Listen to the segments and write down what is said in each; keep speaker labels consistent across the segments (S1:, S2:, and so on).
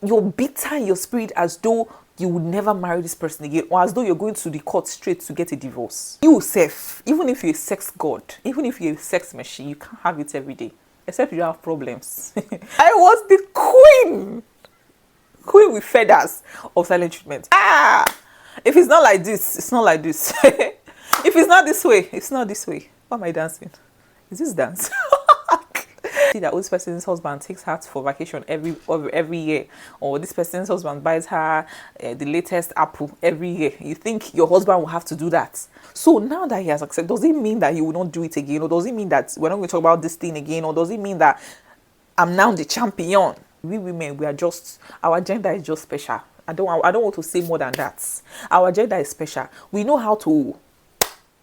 S1: you're bitter in your spirit as though you would never marry this person again, or as though you're going to the court straight to get a divorce. You self, even if you're a sex god, even if you're a sex machine, you can't have it every day, except you have problems. I was the queen with feathers of silent treatment. If it's not like this, it's not like this. If it's not this way, it's not this way. Why am I dancing? Is this dance? See that this person's husband takes her for vacation every year, or this person's husband buys her the latest Apple every year. You think your husband will have to do that? So now that he has accepted, does it mean that he will not do it again, or does it mean that we're not going to talk about this thing again, or does it mean that I'm now the champion? We women, we are just, our gender is just special. I don't want to say more than that. Our gender is special. We know how to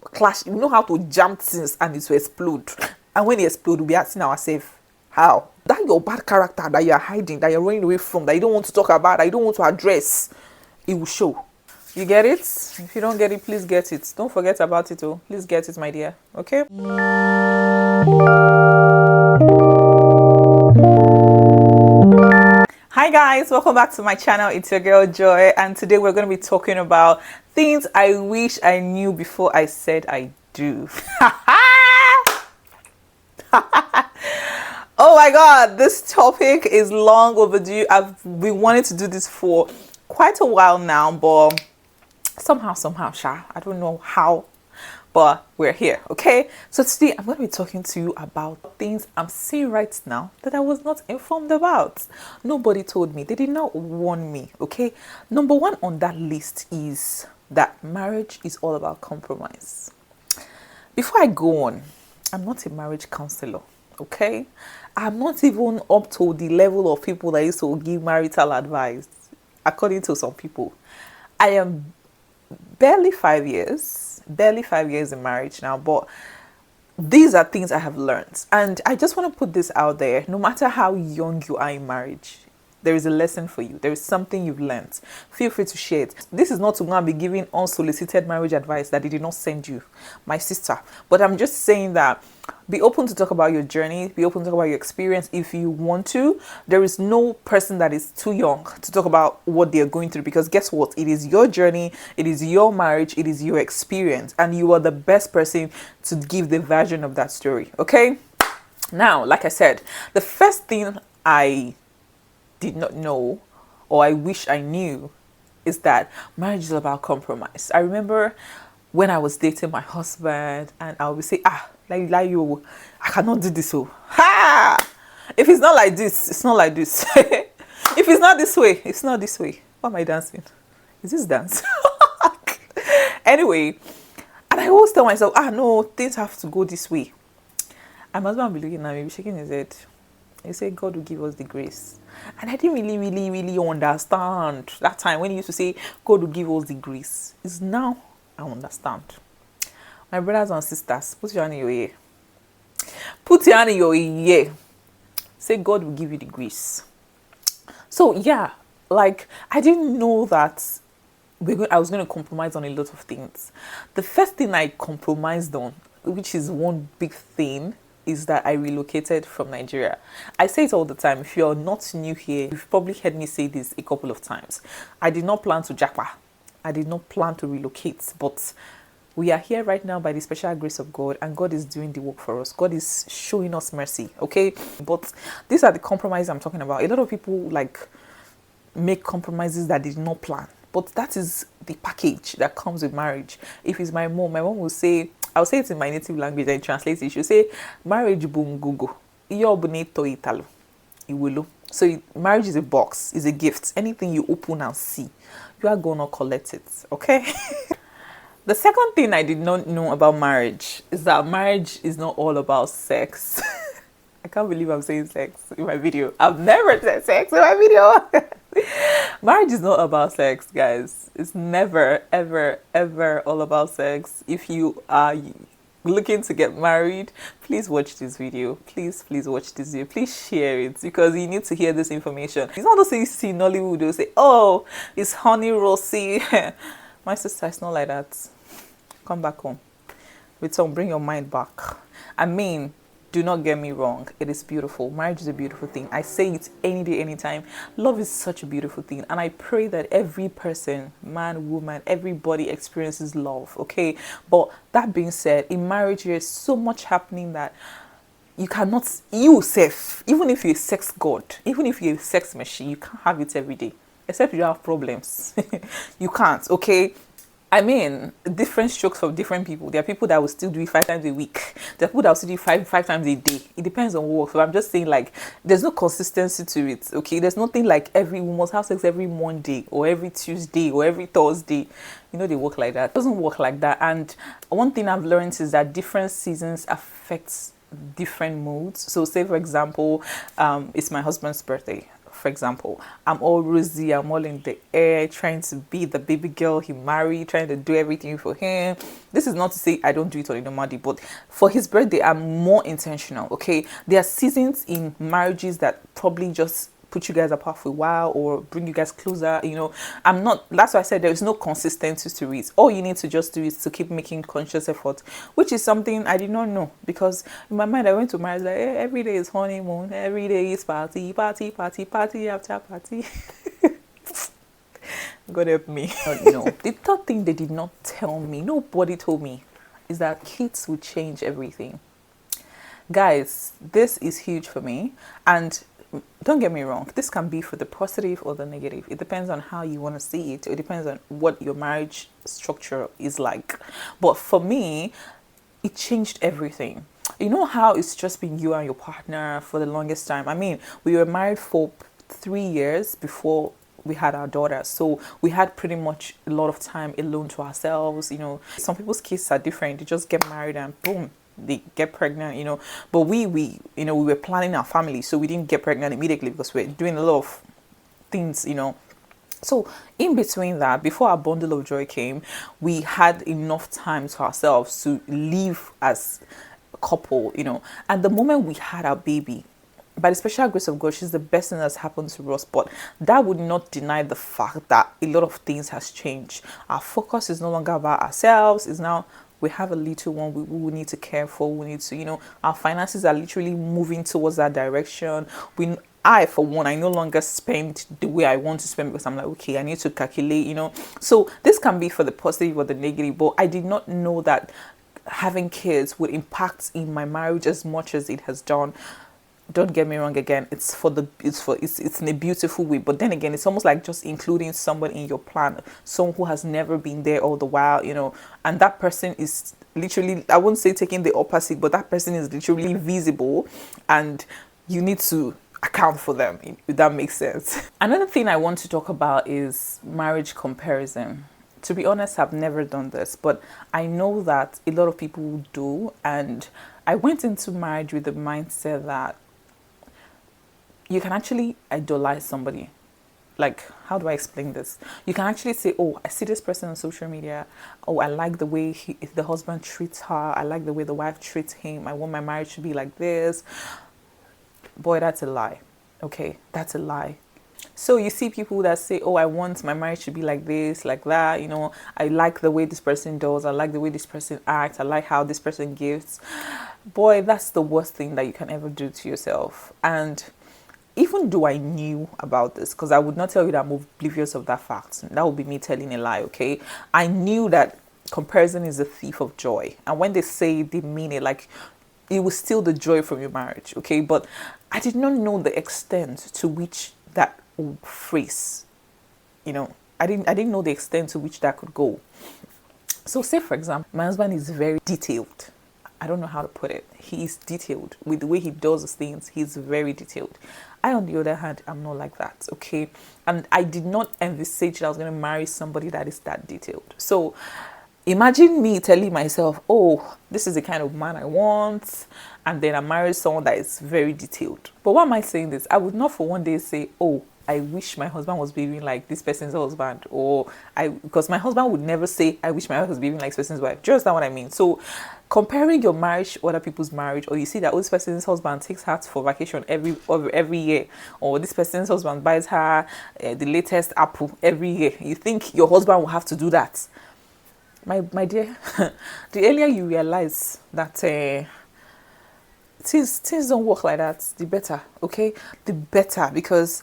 S1: clash. We know how to jam things and it will explode. And when it explodes, we'll be asking ourselves, how? That your bad character that you're hiding, that you're running away from, that you don't want to talk about, that you don't want to address, it will show. You get it? If you don't get it, please get it. Don't forget about it, oh. Please get it, my dear. Okay? Hi guys, welcome back to my channel. It's your girl Joy, and today we're going to be talking about things I wish I knew before I said I do. Oh my god, this topic is long overdue. I've been wanting to do this for quite a while now, but somehow, I don't know how, but we're here. Okay, so today I'm going to be talking to you about things I'm seeing right now that I was not informed about. Nobody told me. They did not warn me. Okay, number one on that list is that marriage is all about compromise. Before I go on, I'm not a marriage counselor. Okay, I'm not even up to the level of people that used to give marital advice, according to some people. I am barely 5 years in marriage now, but these are things I have learned, and I just want to put this out there. No matter how young you are in marriage, there is a lesson for you. There is something you've learned. Feel free to share it. This is not to go and be giving unsolicited marriage advice that they did not send you, my sister. But I'm just saying that be open to talk about your journey. Be open to talk about your experience if you want to. There is no person that is too young to talk about what they're going through, because guess what? It is your journey. It is your marriage. It is your experience. And you are the best person to give the version of that story. Okay? Now, like I said, the first thing I did not know, or I wish I knew, is that marriage is about compromise. I remember when I was dating my husband, and I would say, like you, I cannot do this. So, if it's not like this, it's not like this. If it's not this way, it's not this way. Why am I dancing? Is this dance? Anyway, and I always tell myself, no, things have to go this way. And my husband will be looking at me, shaking his head. He said, God will give us the grace. And I didn't really understand that time when he used to say, God will give us the grace. It's now I understand. My brothers and sisters, put your hand in your ear. Put your hand in your ear. Say, God will give you the grace. So, yeah, like, I didn't know that I was going to compromise on a lot of things. The first thing I compromised on, which is one big thing, is that I relocated from Nigeria. I say it all the time. If you're not new here, you've probably heard me say this a couple of times. I did not plan to japa. I did not plan to relocate, but we are here right now by the special grace of God, and God is doing the work for us. God is showing us mercy, okay? But these are the compromises I'm talking about. A lot of people make compromises that they did not plan, but that is the package that comes with marriage. If it's my mom will say, I'll say it in my native language and translate it. She'll say, marriage bungugo. Italo. Iwilo. So marriage is a box, is a gift. Anything you open and see, you are going to collect it. Okay? The second thing I did not know about marriage is that marriage is not all about sex. I can't believe I'm saying sex in my video. I've never said sex in my video. Marriage is not about sex, guys. It's never, ever all about sex. If you are looking to get married, please watch this video. Please watch this video. Please share it, because you need to hear this information. It's not the same you see in Nollywood. They'll say, oh, it's honey rosy. My sister, it's not like that. Come back home. Return, bring your mind back. I mean, Do not get me wrong, it is beautiful. Marriage is a beautiful thing. I say it any day, anytime. Love is such a beautiful thing, and I pray that every person, man, woman, everybody experiences love, okay? But that being said, in marriage, there's so much happening that you cannot, you safe, even if you're a sex god, even if you're a sex machine, you can't have it every day, except you have problems. You can't, okay? I mean, different strokes for different people. There are people that will still do it 5 times a week. There are people that will still do it five times a day. It depends on work. So I'm just saying, like, there's no consistency to it. Okay, there's nothing like we must have sex every Monday or every Tuesday or every Thursday. You know, they work like that. It doesn't work like that. And one thing I've learned is that different seasons affect different moods. So, say for example, it's my husband's birthday. For example, I'm all rosy, I'm all in the air, trying to be the baby girl he married, trying to do everything for him. This is not to say I don't do it on a normal day, but for his birthday, I'm more intentional, okay? There are seasons in marriages that probably just put you guys apart for a while or bring you guys closer. You know, that's why I said there is no consistency to it. All you need to just do is to keep making conscious effort, which is something I did not know, because in my mind I went to marriage like, every day is honeymoon, every day is party after party. God help me. No, the third thing they did not tell me, nobody told me, is that kids will change everything. Guys, this is huge for me, and don't get me wrong, this can be for the positive or the negative. It depends on how you want to see it. It depends on what your marriage structure is like. But for me, it changed everything. You know how it's just been you and your partner for the longest time? I mean, we were married for 3 years before we had our daughter, so we had pretty much a lot of time alone to ourselves. You know, some people's kids are different. They just get married and boom, they get pregnant, you know. But we were planning our family, so we didn't get pregnant immediately because we're doing a lot of things, you know. So in between that, before our bundle of joy came, we had enough time to ourselves to live as a couple, you know. And the moment we had our baby, by the special grace of God, she's the best thing that's happened to us. But that would not deny the fact that a lot of things has changed. Our focus is no longer about ourselves. It's now we have a little one we need to care for. We need to, you know, our finances are literally moving towards that direction. For one, I no longer spend the way I want to spend because I'm like, okay, I need to calculate, you know. So this can be for the positive or the negative, but I did not know that having kids would impact in my marriage as much as it has done. Don't get me wrong, again, it's in a beautiful way, but then again, it's almost like just including someone in your plan, someone who has never been there all the while, you know, and that person is literally, I won't say taking the opposite, but that person is literally visible and you need to account for them, if that makes sense. Another thing I want to talk about is marriage comparison. To be honest, I've never done this, but I know that a lot of people do, and I went into marriage with the mindset that you can actually idolize somebody. Like, how do I explain this? You can actually say, oh, I see this person on social media. Oh, I like the way the husband treats her. I like the way the wife treats him. I want my marriage to be like this. Boy, that's a lie. Okay, that's a lie. So you see people that say, oh, I want my marriage to be like this, like that. You know, I like the way this person does. I like the way this person acts. I like how this person gives. Boy, that's the worst thing that you can ever do to yourself. And even though I knew about this, because I would not tell you that I'm oblivious of that fact. That would be me telling a lie, okay? I knew that comparison is a thief of joy. And when they say it, they mean it. Like, it will steal the joy from your marriage, okay? But I did not know the extent to which that phrase, you know, I didn't know the extent to which that could go. So say, for example, my husband is very detailed. I don't know how to put it. He is detailed with the way he does his things. He's very detailed. I, on the other hand, I'm not like that, okay? And I did not envisage that I was going to marry somebody that is that detailed. So imagine me telling myself, oh, this is the kind of man I want, and then I marry someone that is very detailed. But why am I saying this? I would not for one day say, oh, I wish my husband was behaving like this person's husband, because my husband would never say, I wish my husband was behaving like this person's wife. Do you understand what I mean? So comparing your marriage to other people's marriage, or you see that this person's husband takes her for vacation every year, or this person's husband buys her the latest Apple every year, you think your husband will have to do that. My dear, the earlier you realize that things don't work like that, the better, okay? The better, because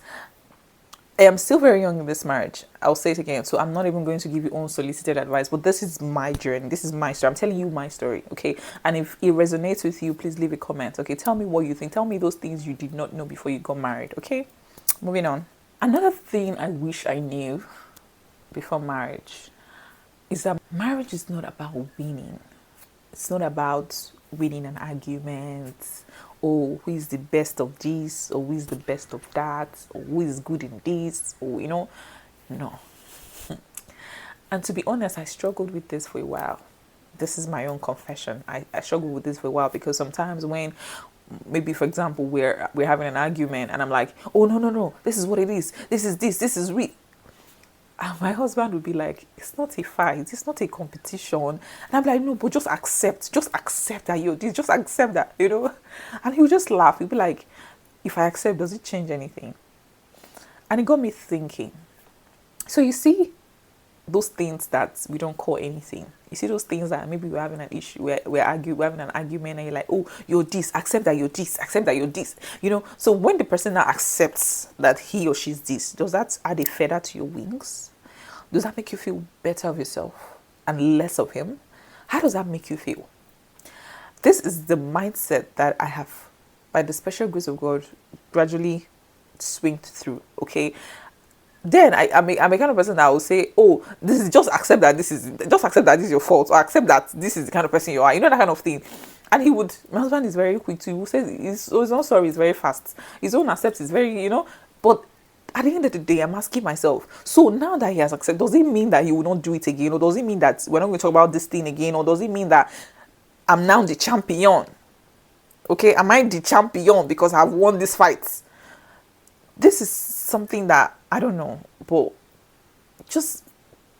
S1: I am still very young in this marriage. I'll say it again. So I'm not even going to give you unsolicited advice, but this is my journey. This is my story. I'm telling you my story, okay? And if it resonates with you, please leave a comment, okay? Tell me what you think. Tell me those things you did not know before you got married, okay? Moving on. Another thing I wish I knew before marriage is that marriage is not about winning. It's not about winning an argument, or who is the best of this, or who is the best of that, or who is good in this, or no. And to be honest, I struggled with this for a while. This is my own confession. I struggled with this for a while, because sometimes when, maybe for example, we're having an argument and I'm like, oh no, this is what it is, this is real. And my husband would be like, it's not a fight, it's not a competition. And I'm like, no, but just accept that you're this, just accept that, And he would just laugh. He'd be like, if I accept, does it change anything? And it got me thinking. So you see, those things that we don't call anything. You see those things that maybe we're having an issue, we're having an argument, and you're like, oh, you're this, accept that you're this, accept that you're this, So when the person now accepts that he or she's this, does that add a feather to your wings? Does that make you feel better of yourself and less of him? How does that make you feel? This is the mindset that I have, by the special grace of God, gradually swinged through, okay? Then I'm a kind of person that will say, oh, this is just accept that this is your fault, or accept that this is the kind of person you are, that kind of thing. And my husband is very quick to say, he's not sorry, he's very fast. His own accept is very, but at the end of the day, I'm asking myself, so now that he has accepted, does it mean that he will not do it again? Or does it mean that we're not going to talk about this thing again? Or does it mean that I'm now the champion? Okay, am I the champion because I've won this fight? This is something that I don't know, but just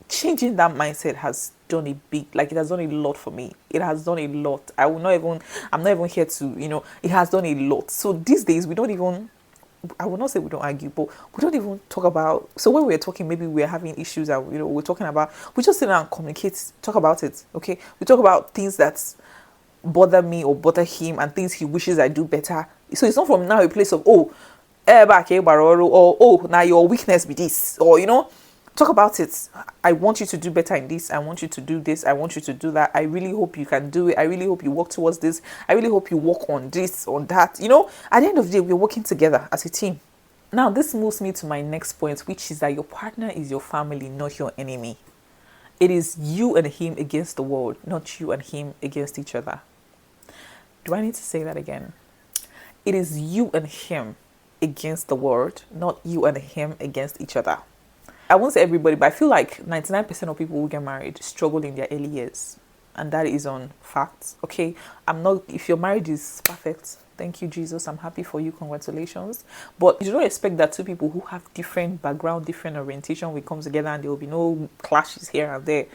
S1: changing that mindset has done it has done a lot for me. It has done a lot. I'm not even here to, it has done a lot. So these days I will not say we don't argue, but we don't even talk about, so when we're talking, maybe we're having issues that, we're talking about, we just sit down and communicate, talk about it, okay? We talk about things that bother me or bother him and things he wishes I do better. So it's not from now a place of, or now your weakness be this, or talk about it. I want you to do better in this, I want you to do this, I want you to do that. I really hope you can do it. I really hope you work towards this. I really hope you work on this, on that. At the end of the day, we're working together as a team. Now this moves me to my next point, which is that your partner is your family, not your enemy. It is you and him against the world, not you and him against each other. Do I need to say that again? It is you and him against the world, not you and him against each other. I won't say everybody, but I feel like 99% of people who get married struggle in their early years. And that is on facts, okay? If your marriage is perfect, thank you, Jesus, I'm happy for you, congratulations. But you don't expect that two people who have different background, different orientation will come together and there will be no clashes here and there,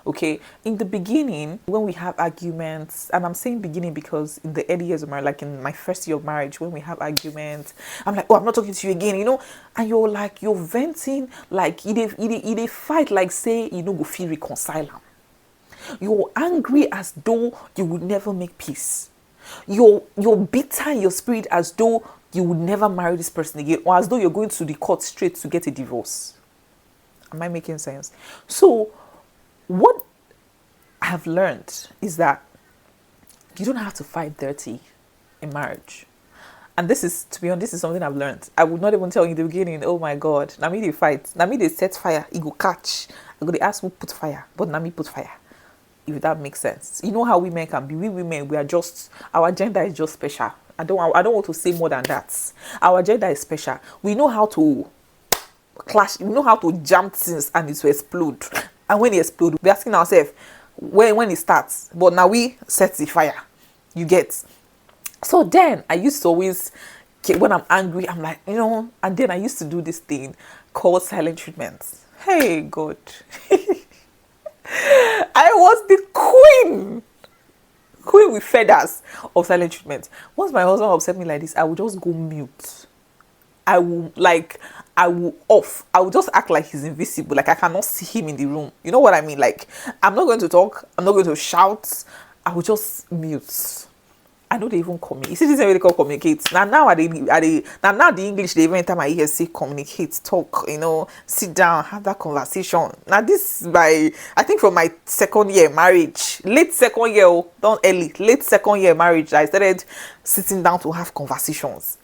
S1: okay? In the beginning, when we have arguments, and I'm saying beginning because in the early years of marriage, like in my first year of marriage, when we have arguments, I'm like, oh, I'm not talking to you again, and you're venting, like, you fight, like, say, go feel reconcile. You're angry as though you would never make peace. You're bitter in your spirit as though you would never marry this person again, or as though you're going to the court straight to get a divorce. Am I making sense? So what I have learned is that you don't have to fight dirty in marriage. And this is, to be honest, this is something I've learned. I would not even tell you in the beginning, oh my God, now me they fight. Now me they set fire, it go catch. I go to ask who put fire, but now me put fire. If that makes sense. You know how women can be. We women, we are just, our gender is just special. I don't want to say more than that. Our gender is special. We know how to clash. We know how to jam things and it will explode. And when it explodes, we're asking ourselves when it starts. But now we set the fire. You get. So then I used to always, when I'm angry, I'm like, and then I used to do this thing called silent treatment. Hey, God. I was the queen with feathers of silent treatment. Once my husband upset me like this, I would just go mute. I will off. I will just act like he's invisible, like I cannot see him in the room. You know what I mean? Like, I'm not going to talk, I'm not going to shout, I will just mute. I know they even communicate. You see, this is what they call communicate. Now the English they even enter my ears say communicate, talk, sit down, have that conversation. Now this is by I think from my second year marriage, late second year, not early, late second year marriage, I started sitting down to have conversations.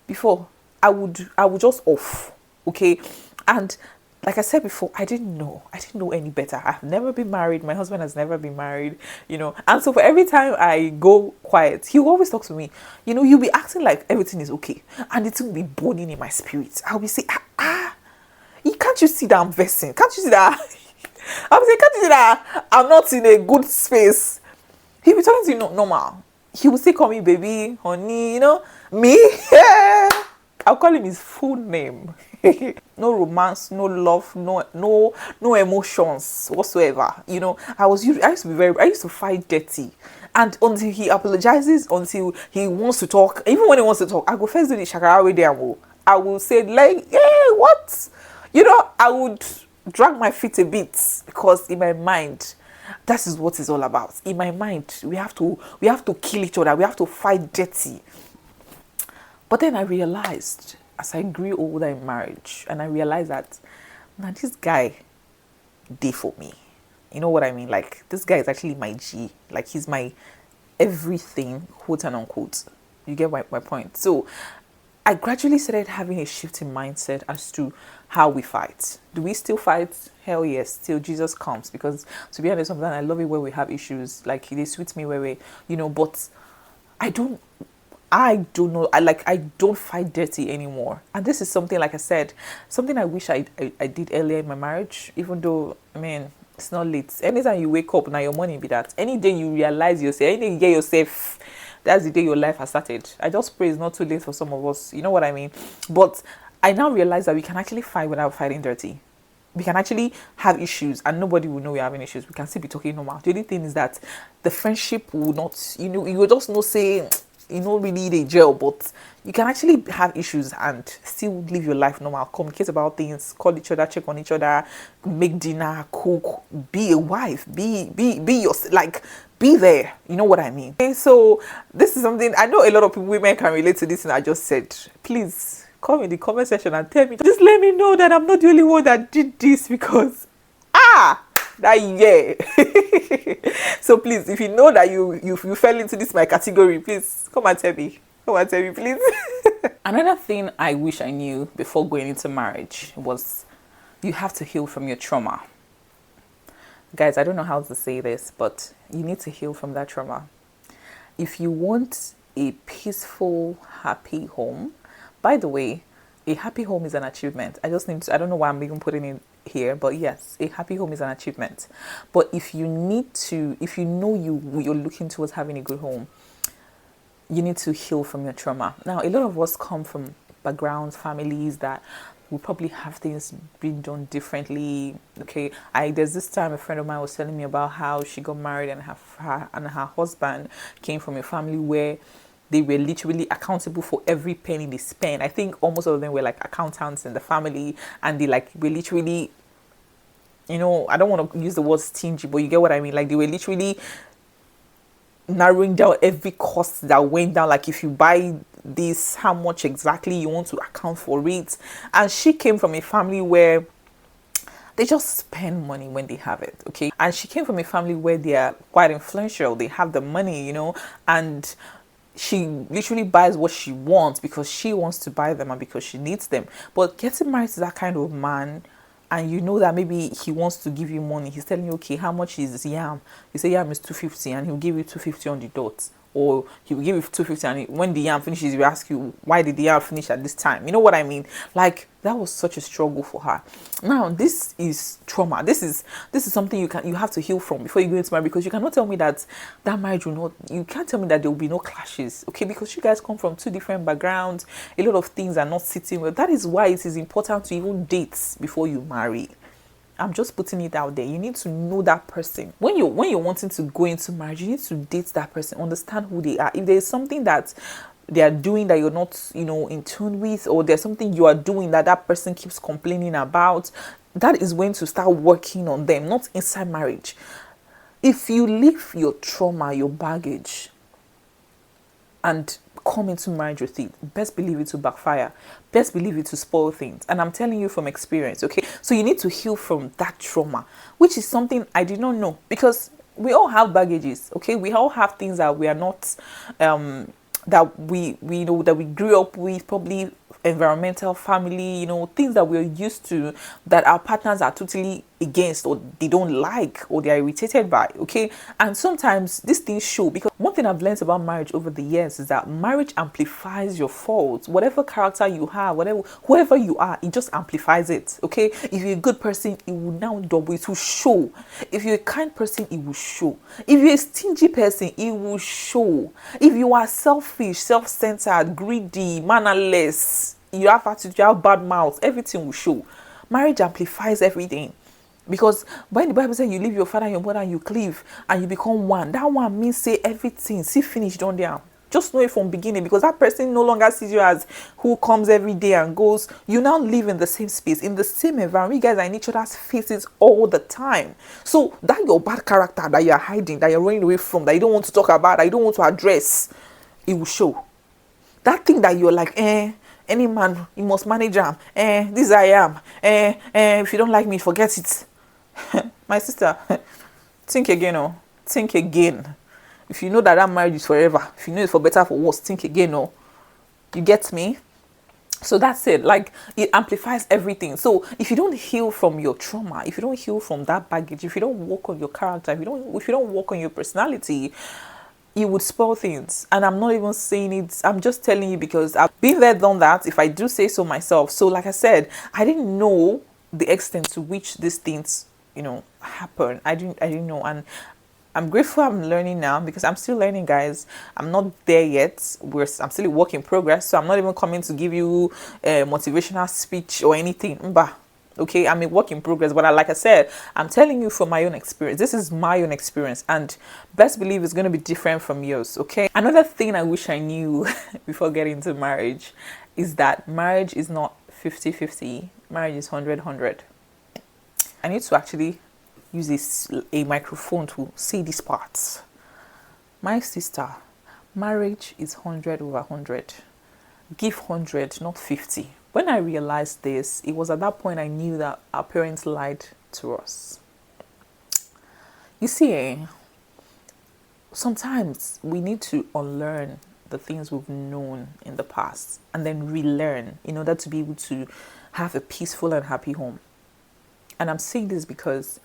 S1: Before I would just off, okay, and like I said before, I didn't know any better. I've never been married. My husband has never been married, And so for every time I go quiet, he will always talk to me. You'll be acting like everything is okay, and it will be burning in my spirit. I'll be saying, can't you see that I'm versing? Can't you see that? I'll be saying, can't you see that I'm not in a good space? He'll be talking to you normal. He will still call me baby, honey, me. I'll call him his full name. No romance, no love, no emotions whatsoever. I used to fight dirty. And until he apologizes, until he wants to talk, even when he wants to talk, I go first do the shakara with them. I will say like, hey, what? I would drag my feet a bit because in my mind, that is what it's all about. In my mind, we have to kill each other. We have to fight dirty. But then I realized, as I grew older in marriage, and I realized that, now this guy did for me. You know what I mean? Like, this guy is actually my G. Like, he's my everything, quote and unquote. You get my point? So, I gradually started having a shift in mindset as to how we fight. Do we still fight? Hell yes, till Jesus comes. Because, to be honest, sometimes I love it when we have issues. Like, they suit me where we, but I don't know. I don't fight dirty anymore. And this is something, like I said, something I wish I did earlier in my marriage, even though, it's not late. Anytime you wake up, now your money be that. Any day you realize yourself, any day you get yourself, that's the day your life has started. I just pray it's not too late for some of us. You know what I mean? But I now realize that we can actually fight without fighting dirty. We can actually have issues and nobody will know we're having issues. We can still be talking normal. The only thing is that the friendship will not, you will just not say, really need a gel, but you can actually have issues and still live your life normal, communicate about things, call each other, check on each other, make dinner, cook, be a wife, be your, like, be there. You know what I mean? Okay, so this is something I know a lot of people, women can relate to this, and I just said, please come in the comment section and tell me, just let me know that I'm not the only one that did this, because that year. So please, if you know that you fell into this my category, please come and tell me. Come and tell me, please. Another thing I wish I knew before going into marriage was you have to heal from your trauma. Guys, I don't know how to say this, but you need to heal from that trauma. If you want a peaceful, happy home, by the way, a happy home is an achievement. I don't know why I'm even putting it here, but yes, a happy home is an achievement. But if you know you're looking towards having a good home, you need to heal from your trauma. Now, a lot of us come from backgrounds, families that will probably have things being done differently. Okay, there's this time a friend of mine was telling me about how she got married and her husband came from a family where they were literally accountable for every penny they spent. I think almost all of them were like accountants in the family, and they were literally, I don't want to use the word stingy, but you get what I mean. Like, they were literally narrowing down every cost that went down. Like, if you buy this, how much exactly you want to account for it. And she came from a family where they just spend money when they have it, okay? And she came from a family where they are quite influential. They have the money, and she literally buys what she wants because she wants to buy them and because she needs them. But getting married to that kind of man, and you know that maybe he wants to give you money, he's telling you, okay, how much is yam? You say yam is 250, and he'll give you 250 on the dot. Or he will give you 250, and when the yam finishes, he ask you, why did the yam finish at this time? You know what I mean? Like, that was such a struggle for her. Now, this is trauma. This is something you have to heal from before you go into marriage, because you cannot tell me that marriage will not, you can't tell me that there will be no clashes, okay? Because you guys come from two different backgrounds. A lot of things are not sitting well. That is why it is important to even date before you marry. I'm just putting it out there. You need to know that person. When you're wanting to go into marriage, you need to date that person, understand who they are. If there is something that they are doing that you're not, in tune with, or there's something you are doing that person keeps complaining about, that is when to start working on them, not inside marriage. If you leave your trauma, your baggage and come into marriage with it, best believe it to backfire, best believe it to spoil things. And I'm telling you from experience, okay? So you need to heal from that trauma, which is something I did not know, because we all have baggages, okay? We all have things that we are not, that we know that we grew up with, probably environmental, family, things that we're used to, that our partners are totally against, or they don't like, or they are irritated by, okay? And sometimes these things show, because one thing I've learned about marriage over the years is that marriage amplifies your faults. Whatever character you have, whoever you are, it just amplifies it, okay? If you're a good person, it will now double, it will show. If you're a kind person, it will show. If you're a stingy person, it will show. If you are selfish, self-centered, greedy, mannerless, you have attitude, you have bad mouth, everything will show. Marriage amplifies everything. Because when the Bible says you leave your father and your mother and you cleave and you become one, that one means say everything, see finished on there. Just know it from beginning, because that person no longer sees you as who comes every day and goes. You now live in the same space, in the same environment. You guys are in each other's faces all the time. So that your bad character that you're hiding, that you're running away from, that you don't want to talk about, that you don't want to address, it will show. That thing that you're like, any man, you must manage him. This I am. If you don't like me, forget it. My sister, think again, oh. Think again. If you know that marriage is forever, if you know it's for better, for worse, think again, oh. You get me? So that's it. Like, it amplifies everything. So if you don't heal from your trauma, if you don't heal from that baggage, if you don't work on your character, if you don't work on your personality, you would spoil things. And I'm not even saying it, I'm just telling you, because I've been there, done that, if I do say so myself. So like I said, I didn't know the extent to which these things happen. I didn't know. And I'm grateful I'm learning now, because I'm still learning, guys. I'm not there yet. I'm still a work in progress. So I'm not even coming to give you a motivational speech or anything. Okay, I'm a work in progress. But like I said, I'm telling you from my own experience. This is my own experience. And best believe it's going to be different from yours, okay? Another thing I wish I knew before getting into marriage is that marriage is not 50-50. Marriage is 100-100. I need to actually use a microphone to see these parts. My sister, marriage is 100/100. Give 100, not 50. When I realized this, it was at that point I knew that our parents lied to us. You see, sometimes we need to unlearn the things we've known in the past and then relearn in order to be able to have a peaceful and happy home. And I'm saying this because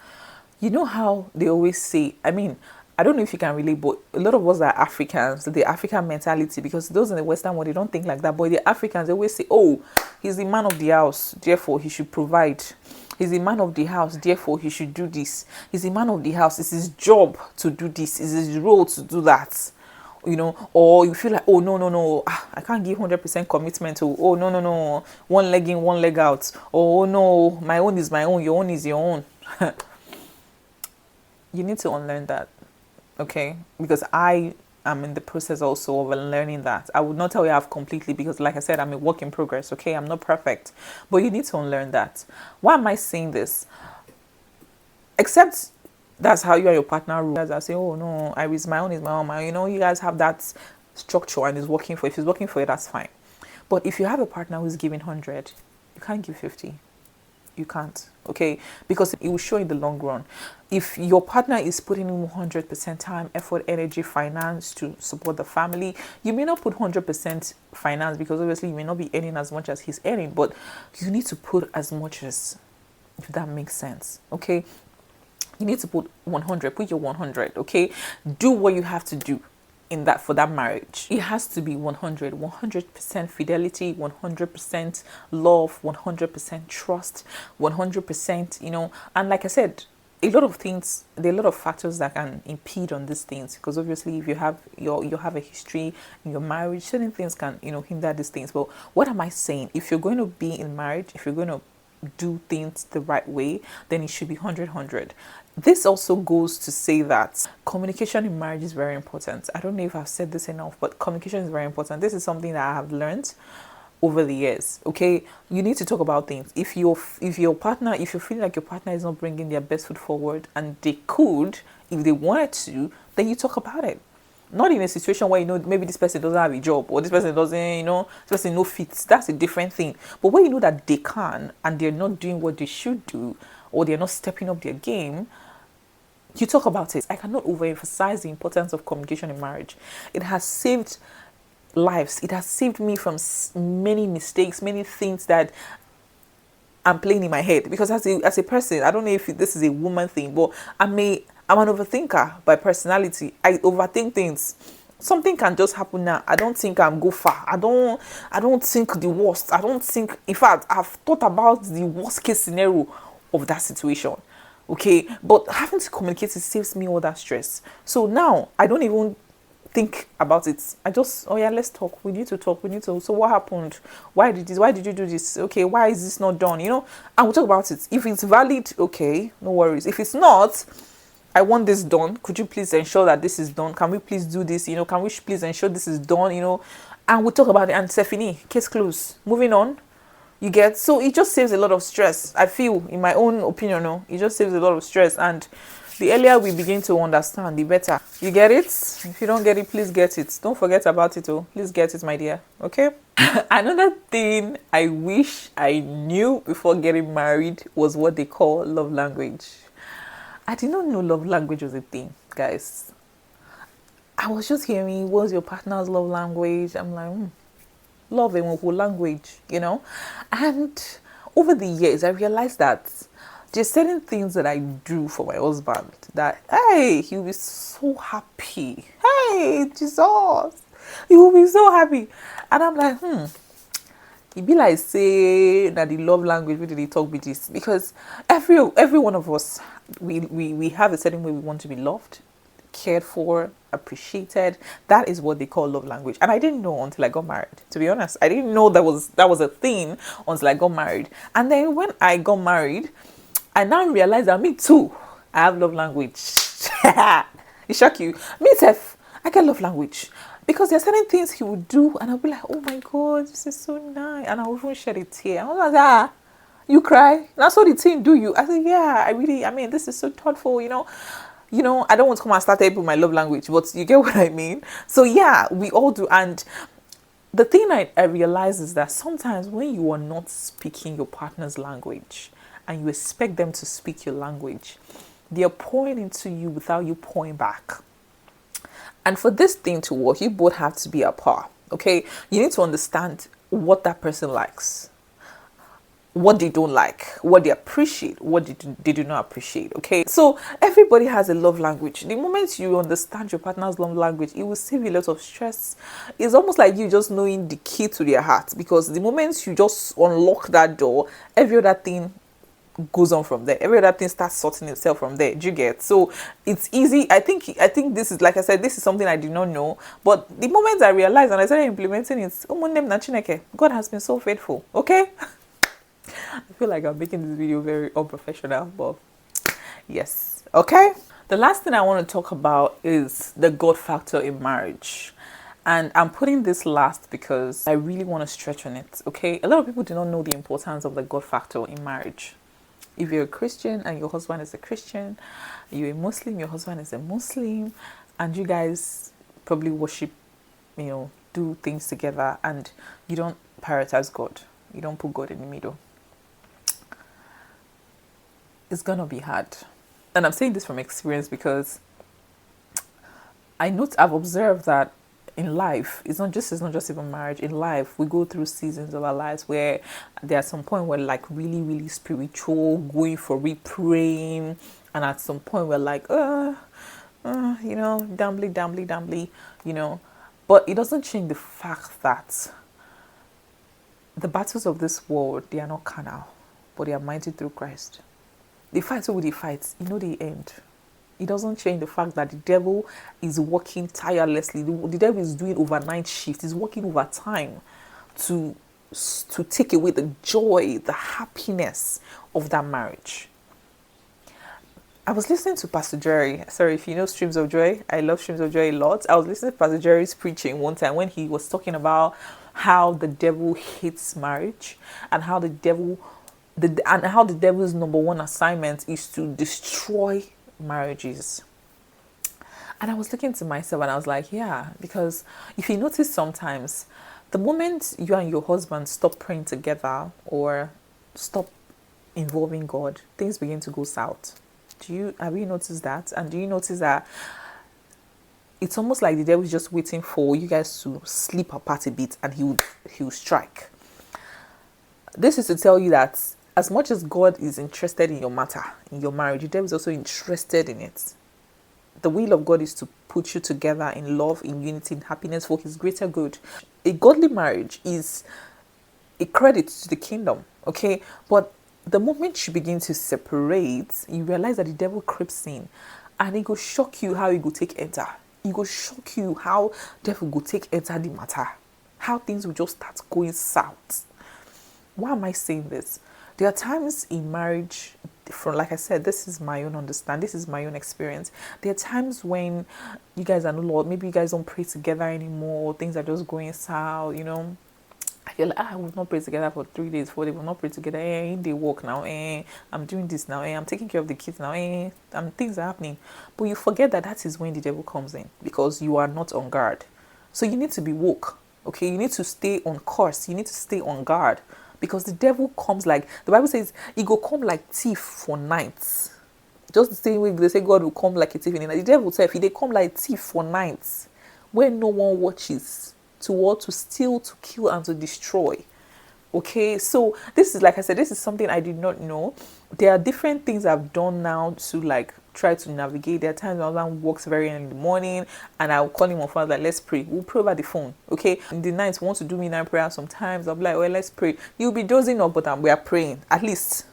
S1: you know how they always say, I don't know if you can relate, but a lot of us are Africans, the African mentality, because those in the Western world, they don't think like that. But the Africans, they always say, oh, he's the man of the house, therefore he should provide. He's the man of the house, therefore he should do this. He's the man of the house, it's his job to do this, it's his role to do that. Or you feel like, oh, no, I can't give 100% commitment to, oh, no, one leg in, one leg out. Oh, no, my own is my own, your own is your own. You need to unlearn that, okay? Because I am in the process also of learning that. I would not tell you I've completely, because like I said, I'm a work in progress, okay? I'm not perfect, but you need to unlearn that. Why am I saying this? Except that's how you and your partner rule. You guys are saying, oh no, my own is my own. You guys have that structure and it's working for you. If it's working for you, that's fine. But if you have a partner who's giving 100, you can't give 50. You can't, okay? Because it will show in the long run. If your partner is putting in 100% time, effort, energy, finance to support the family, you may not put 100% finance, because obviously you may not be earning as much as he's earning, but you need to put as much as, if that makes sense, okay? You need to put 100, put your 100, okay? Do what you have to do in that for that marriage. It has to be 100% fidelity, 100% love, 100% trust, 100%, and like I said, a lot of things, there are a lot of factors that can impede on these things, because obviously if you have you have a history in your marriage, certain things can, hinder these things. But what am I saying? If you're going to be in marriage, if you're going to do things the right way, then it should be 100-100. This also goes to say that communication in marriage is very important. I don't know if I've said this enough, but communication is very important. This is something that I have learned over the years, okay? You need to talk about things. If you feel like your partner is not bringing their best foot forward, and they could, if they wanted to, then you talk about it. Not in a situation where, maybe this person doesn't have a job, or this person doesn't, this person no fits. That's a different thing. But when you know that they can and they're not doing what they should do, or they're not stepping up their game, you talk about it. I cannot overemphasize the importance of communication in marriage. It has saved lives. It has saved me from many mistakes, many things that I'm playing in my head. Because as a person, I don't know if this is a woman thing, but I'm an overthinker by personality. I overthink things. Something can just happen now. I don't think I'm go far. I don't think the worst. I don't think, in fact, I've thought about the worst case scenario of that situation. Okay, but having to communicate, it saves me all that stress. So now I don't even think about it. I just, oh yeah, let's talk. We need to talk. So what happened? Why did you do this? Okay, why is this not done? And we'll talk about it. If it's valid, okay, no worries. If it's not, I want this done. Could you please ensure that this is done? Can we please do this? Can we please ensure this is done? And we'll talk about it, and Stephanie, case closed. Moving on. You get? So it just saves a lot of stress. I feel, in my own opinion, it just saves a lot of stress. And the earlier we begin to understand, the better. You get it? If you don't get it, please get it. Don't forget about it. Please get it, my dear. Okay? Another thing I wish I knew before getting married was what they call love language. I did not know love language was a thing, guys. I was just hearing, what's your partner's love language? I'm like, love and language, And over the years, I realized that there's certain things that I do for my husband that, hey, he'll be so happy. Hey, Jesus, he will be so happy. And I'm like, it be like say that the love language, where did they talk with this? Because every one of us, we have a certain way we want to be loved, cared for, appreciated. That is what they call love language. And I didn't know until I got married. To be honest, I didn't know that was a thing until I got married. And then when I got married, I now realized that me too, I have love language. It shock you. Me Tef, I get love language. Because there are certain things he would do and I'll be like, oh my God, this is so nice. And I will even shed a tear. I was like, you cry? That's what the thing do you. I said, yeah, this is so thoughtful, I don't want to come and start with my love language, but you get what I mean? So yeah, we all do. And the thing I realize is that sometimes when you are not speaking your partner's language and you expect them to speak your language, they are pouring into you without you pouring back. And for this thing to work, you both have to be at par, okay? You need to understand what that person likes, what they don't like, what they appreciate, what they do not appreciate, okay? So everybody has a love language. The moment you understand your partner's love language, it will save you a lot of stress. It's almost like you just knowing the key to their heart, because the moment you just unlock that door, every other thing goes on from there. Every other thing starts sorting itself from there. Do you get? So it's easy. I think this is, like I said, this is something I did not know. But the moment I realized and I started implementing it, God has been so faithful. Okay? I feel like I'm making this video very unprofessional, but yes. Okay? The last thing I want to talk about is the God factor in marriage. And I'm putting this last because I really want to stretch on it. Okay? A lot of people do not know the importance of the God factor in marriage. If you're a Christian and your husband is a Christian, you're a Muslim, your husband is a Muslim, and you guys probably worship, do things together, and you don't prioritize God. You don't put God in the middle. It's gonna be hard. And I'm saying this from experience because I've observed that in life, it's not just even marriage. In life, we go through seasons of our lives where there are some point where like really, really spiritual, going for praying, and at some point we're like, dambly, But it doesn't change the fact that the battles of this world, they are not carnal, but they are mighty through Christ. The fights over the fights, the end. It doesn't change the fact that the devil is working tirelessly. The devil is doing overnight shifts. He's working overtime to take away the joy, the happiness of that marriage. I was listening to Pastor Jerry. Sorry, if you know Streams of Joy, I love Streams of Joy a lot. I was listening to Pastor Jerry's preaching one time when he was talking about how the devil hates marriage and how the devil's number one assignment is to destroy marriages. And I was looking to myself and I was like, yeah, because if you notice sometimes, the moment you and your husband stop praying together or stop involving God, things begin to go south. Have you noticed that? And do you notice that it's almost like the devil is just waiting for you guys to sleep apart a bit and he'll strike. This is to tell you that as much as God is interested in your matter, in your marriage, the devil is also interested in it. The will of God is to put you together in love, in unity, in happiness for his greater good. A godly marriage is a credit to the kingdom, okay? But the moment you begin to separate, you realize that the devil creeps in and it will shock you how he will take enter. It will shock you how devil will take enter the matter. How things will just start going south. Why am I saying this? There are times in marriage, like I said, this is my own understanding, this is my own experience. There are times when you guys are no Lord, maybe you guys don't pray together anymore, things are just going south, I feel like, we've not prayed together for 3 days, 4 days, we've not prayed together, they work now, I'm doing this now, I'm taking care of the kids now, and things are happening. But you forget that is when the devil comes in, because you are not on guard. So you need to be woke, okay? You need to stay on course, you need to stay on guard. Because the devil comes like, the Bible says, he go come like thief for nights. Just the same way they say God will come like a thief in the night. The devil will say, if they come like thief for nights, where no one watches, to steal, to kill, and to destroy. Okay, so this is, like I said, this is something I did not know. There are different things I've done now to like try to navigate. There are times my husband works very early in the morning and I'll call him on phone, like, let's pray. We'll pray over the phone. Okay. In the night, we want to do midnight prayer sometimes. I'll be like, well, let's pray. You'll be dozing up, but we are praying at least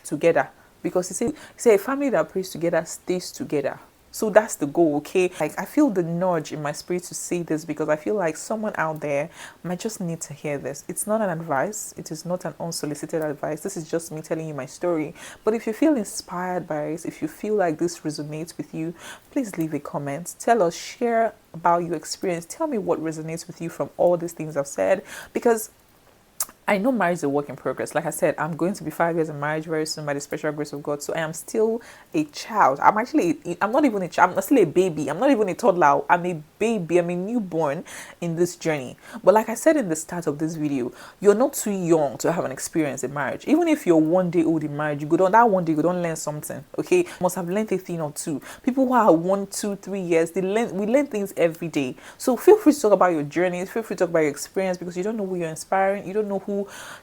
S1: together. Because he said a family that prays together stays together. So that's the goal, okay? Like, I feel the nudge in my spirit to say this because I feel like someone out there might just need to hear this. It's not an advice. It is not an unsolicited advice. This is just me telling you my story. But if you feel inspired by it, if you feel like this resonates with you, please leave a comment. Tell us, share about your experience. Tell me what resonates with you from all these things I've said, because I know marriage is a work in progress. Like I said, I'm going to be 5 years in marriage very soon by the special grace of God. So I am still a child. I'm not even a child. I'm still a baby. I'm not even a toddler. I'm a baby. I'm a newborn in this journey. But like I said in the start of this video, you're not too young to have an experience in marriage. Even if you're 1 day old in marriage, you go down that 1 day, you don't learn something. Okay, you must have learned a thing or two. People who are 1, 2, 3 years, we learn things every day. So feel free to talk about your journey. Feel free to talk about your experience, because you don't know who you're inspiring. You don't know who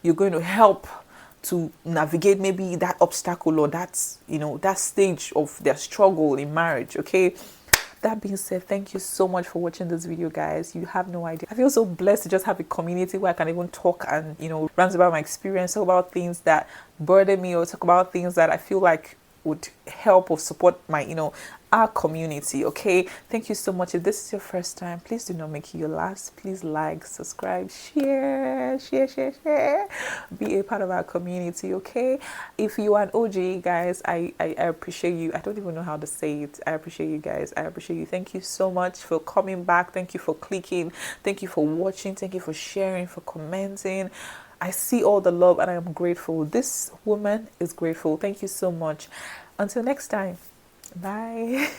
S1: you're going to help to navigate maybe that obstacle or that stage of their struggle in marriage. Okay, that being said, thank you so much for watching this video, guys. You have no idea, I feel so blessed to just have a community where I can even talk and rant about my experience, talk about things that burden me, or talk about things that I feel like would help or support my our community. Okay, thank you so much. If this is your first time, please do not make it your last. Please like, subscribe, share, be a part of our community. Okay, if you are an OG, guys, I appreciate you. I don't even know how to say it. I appreciate you guys. I appreciate you. Thank you so much for coming back. Thank you for clicking. Thank you for watching. Thank you for sharing, for commenting. I see all the love and I am grateful. This woman is grateful. Thank you so much. Until next time. Bye.